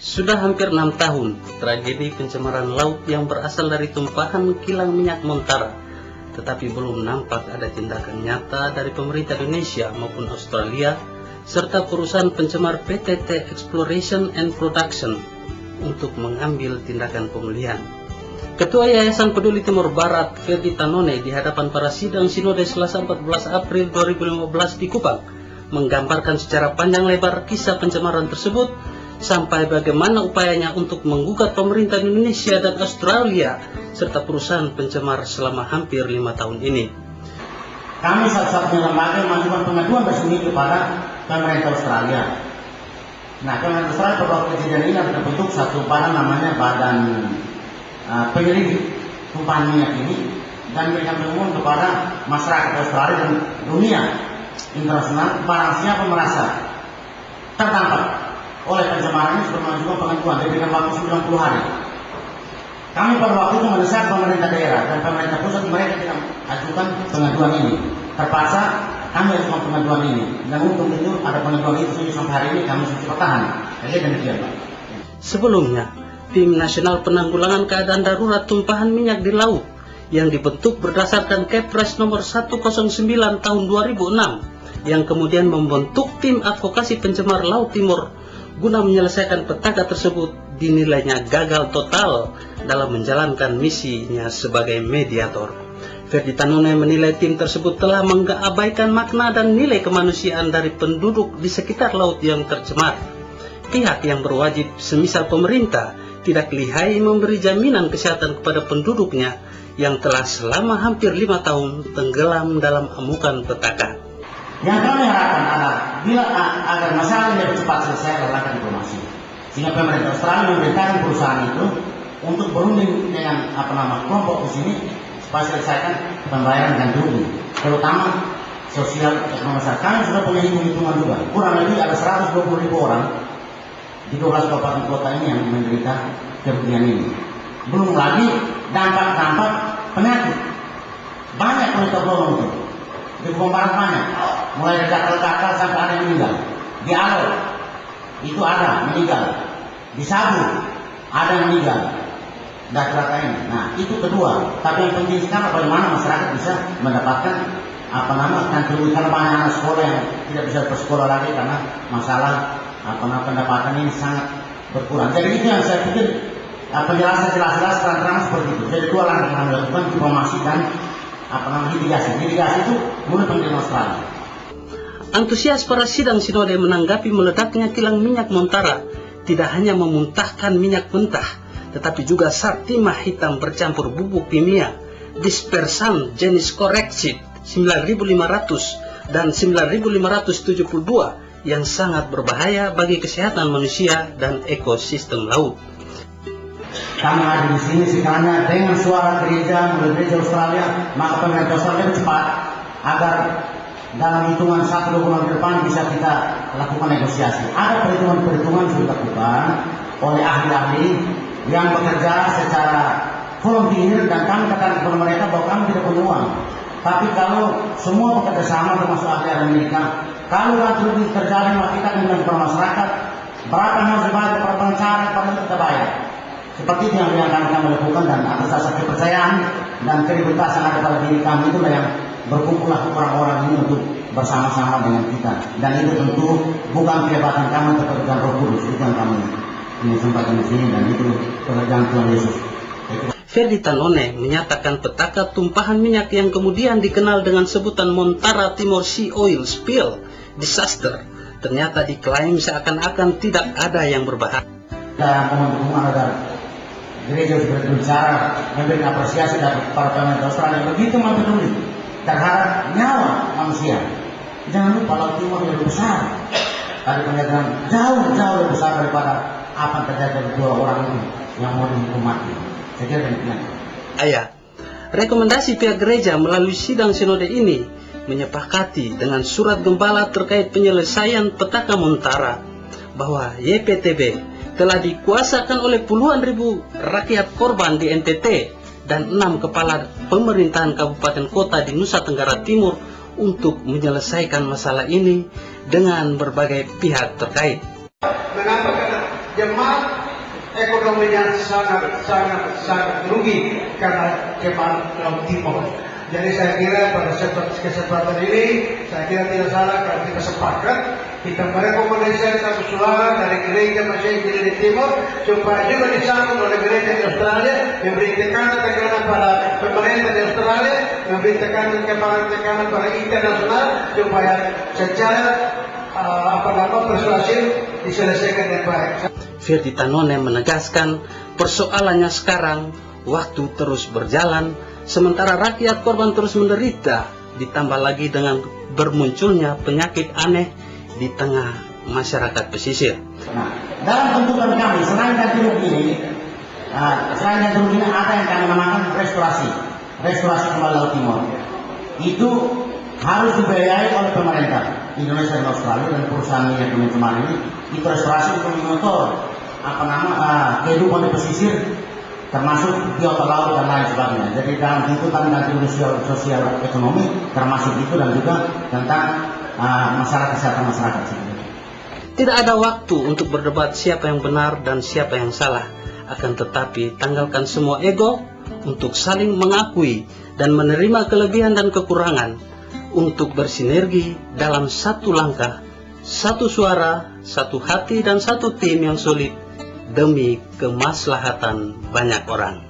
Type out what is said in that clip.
Sudah hampir 6 tahun, tragedi pencemaran laut yang berasal dari tumpahan kilang minyak Montara, tetapi belum nampak ada tindakan nyata dari pemerintah Indonesia maupun Australia, serta perusahaan pencemar PTT Exploration and Production untuk mengambil tindakan pemulihan. Ketua Yayasan Peduli Timur Barat, Ferdi Tanone, di hadapan para sidang Sinode Selasa 14 April 2015 di Kupang, menggambarkan secara panjang lebar kisah pencemaran tersebut, sampai bagaimana upayanya untuk menggugat pemerintah Indonesia dan Australia serta perusahaan pencemar selama hampir 5 tahun ini. Kami satu-satunya lembaga yang mengajukan pengaduan resmi kepada pemerintah Australia. Nah, pemerintah Australia pada waktu kejadian ini ada terbentuk satu badan namanya Badan Penyelidik Tumpahan Minyak ini, dan memberikan pengumuman kepada masyarakat Australia dan dunia internasional barang siapa merasa terdampak oleh pencemaran ini sudah mengajukan pengaduan, diberikan waktu 90 hari. Kami pada waktu itu mendesak pemerintah daerah dan pemerintah pusat, mereka tidak ajukan pengaduan ini. Terpaksa kami ajukan pengaduan ini, dan untuk itu ada pengaduan itu sampai hari ini kami sudah bertahan. Jadi demikian, Pak. Sebelumnya, Tim Nasional Penanggulangan Keadaan Darurat Tumpahan Minyak di Laut yang dibentuk berdasarkan Kepres nomor 109 tahun 2006 yang kemudian membentuk tim advokasi pencemar Laut Timur guna menyelesaikan petaka tersebut, dinilainya gagal total dalam menjalankan misinya sebagai mediator. Ferdi Tanone menilai tim tersebut telah mengabaikan makna dan nilai kemanusiaan dari penduduk di sekitar laut yang tercemar. Pihak yang berwajib, semisal pemerintah, tidak lihai memberi jaminan kesehatan kepada penduduknya yang telah selama hampir 5 tahun tenggelam dalam amukan petaka. Yang kami harapkan adalah bila agar masalah ini lebih cepat selesai adalah diplomasi, sehingga pemerintah Australia memerintahkan perusahaan itu untuk berunding dengan kelompok di sini supaya selesaikan pembayaran ganti rugi, terutama sosial ekonomi masyarakat. Kami sudah punya hitung-hitungan juga, kurang lebih ada 120.000 orang di 12 kabupaten kota ini yang menderita kerugian ini. Belum lagi dampak-dampak penyakit, banyak wanita bolong itu di Kupang Barat, banyak, mulai dari gatal-gatal sampai ada yang meninggal. Di Alo itu ada meninggal, di Sabu ada yang meninggal, data ini. Nah, itu kedua. Tapi yang penting sekarang bagaimana masyarakat bisa mendapatkan karena banyak anak sekolah yang tidak bisa bersekolah lagi karena masalah pendapatan ini sangat berkurang. Jadi itu yang saya pikir penjelasan jelas-jelas terang-terang seperti itu. Jadi dua langkah yang kami lakukan, diplomasi dan litigasi. Litigasi itu mulai penerimaan Australia. Antusias para sidang Sinode menanggapi meledaknya kilang minyak Montara tidak hanya memuntahkan minyak mentah, tetapi juga zat timah hitam bercampur bubuk kimia, dispersan jenis koreksid 9500 dan 9572 yang sangat berbahaya bagi kesehatan manusia dan ekosistem laut. Kami ada di sini sekalian dengan suara gereja, mulai gereja Australia, maka pemerintah Australia cepat agar dalam hitungan 1-2 bulan ke depan bisa kita lakukan negosiasi. Ada perhitungan-perhitungan sudah dilakukan oleh ahli-ahli yang bekerja secara volunteer, dan kami katakan kepada mereka bahwa kami tidak punya uang. Tapi kalau semua bekerja sama termasuk ahli Amerika, kalau nanti lebih terjadi, maka kita akan bilang kepada masyarakat berapa yang harus dibayar kepada pengacara, pada kita bayar. Seperti itu yang kami lakukan, dan atas dasar kepercayaan dan kredibilitas yang ada pada diri kami, itulah yang berkumpullah orang-orang ini untuk bersama-sama dengan kita. Dan itu tentu bukan kehebatan kami, tetapi pekerjaan Roh Kudus. Itu yang kami ingin sampaikan di sini, dan itu pekerjaan Tuhan Yesus. Ferdi Tanone menyatakan petaka tumpahan minyak yang kemudian dikenal dengan sebutan Montara Timor Sea Oil Spill Disaster ternyata diklaim seakan-akan tidak ada yang berbahaya. Dan teman-teman agar gereja sudah berbicara, memberikan apresiasi dari para pemerintah Australia begitu peduli terhadap nyawa manusia. Jangan lupa Laut Timur lebih besar. Tadi penjelasan jauh lebih besar daripada apa yang terjadi dari 2 orang ini yang mau dihukum mati. Saya kira demikian. Rekomendasi pihak gereja melalui sidang sinode ini menyepakati dengan surat gembala terkait penyelesaian petaka Montara bahwa YPTB telah dikuasakan oleh puluhan ribu rakyat korban di NTT dan 6 kepala pemerintahan kabupaten kota di Nusa Tenggara Timur untuk menyelesaikan masalah ini dengan berbagai pihak terkait. Mengapa? jemaat ekonominya sangat rugi karena jemaat Laut Timur. Jadi saya kira pada kesempatan ini, saya kira tidak salah kalau kita sepakat, kita merekomendasikan satu suara dari gereja Masjid di Timur, supaya juga disambung oleh gereja di Australia, memberi tekanan pada pemerintah di Australia, memberi tekanan pada internasional, supaya secara persuasif diselesaikan dengan baik. Firdy Tanone menegaskan persoalannya sekarang waktu terus berjalan, sementara rakyat korban terus menderita, ditambah lagi dengan bermunculnya penyakit aneh di tengah masyarakat pesisir. Nah, dalam tuntutan kami, selain ganti rugi ini ada yang kami namakan restorasi kembali Laut Timur. Itu harus dibiayai oleh pemerintah Indonesia dan Australia dan perusahaan minyak bumi kemarin ini. Itu restorasi untuk mengontrol kehidupan di pesisir, termasuk biota laut dan lain sebagainya. Jadi dalam tuntutan ganti rugi sosial ekonomi termasuk itu, dan juga tentang masalah kesehatan masyarakat. Tidak ada waktu untuk berdebat siapa yang benar dan siapa yang salah. Akan tetapi tanggalkan semua ego untuk saling mengakui dan menerima kelebihan dan kekurangan, untuk bersinergi dalam satu langkah, satu suara, satu hati dan satu tim yang solid demi kemaslahatan banyak orang.